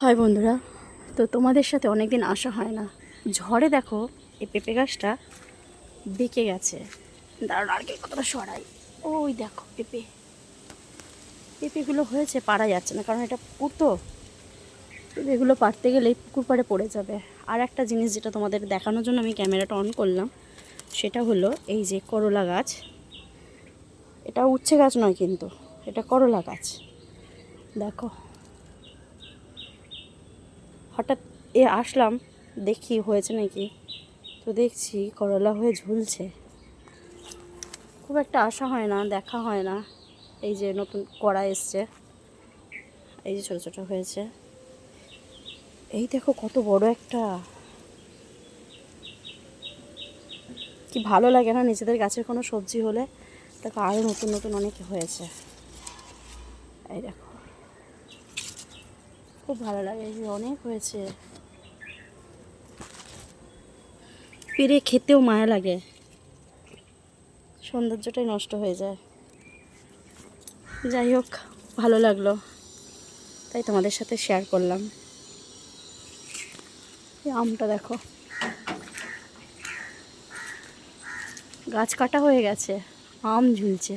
High বন্ধুরা, তো তোমাদের সাথে অনেক দিন আসা হয় না। ঝড়ে দেখো এই পেঁপে গাছটা বেঁকে গেছে। দাঁড়ান নারকেল কতটা সরাই। ওই দেখো পেঁপেগুলো হয়েছে, পারা যাচ্ছে না কারণ এটা পুকুর তো। পেঁপেগুলো পারতে গেলেই পুকুর পাড়ে পড়ে যাবে। আর একটা জিনিস যেটা তোমাদের দেখানোর জন্য আমি ক্যামেরাটা অন করলাম, সেটা হলো এই যে করলা গাছ। এটা উচ্ছে গাছ নয় কিন্তু, এটা করলা গাছ। দেখো হঠাৎ আসলাম, দেখি হয়েছে নাকি, তো দেখছি করলা হয়ে ঝুলছে। খুব একটা আশা হয় না, দেখা হয় না। এই যে নতুন কড়া এসছে, এই যে ছোটো ছোটো হয়েছে। এই দেখো কত বড় একটা, কি ভালো লাগে না নিজেদের গাছের কোনো সবজি হলে। দেখো আরও নতুন নতুন অনেক হয়েছে। এই দেখো খুব ভালো লাগে, এই যে অনেক হয়েছে। পেরে খেতেও মায়া লাগে, সৌন্দর্যটাই নষ্ট হয়ে যায়। যাই হোক, ভালো লাগলো তাই তোমাদের সাথে শেয়ার করলাম। এই আমটা দেখো, গাছ কাটা হয়ে গেছে, আম ঝুলছে।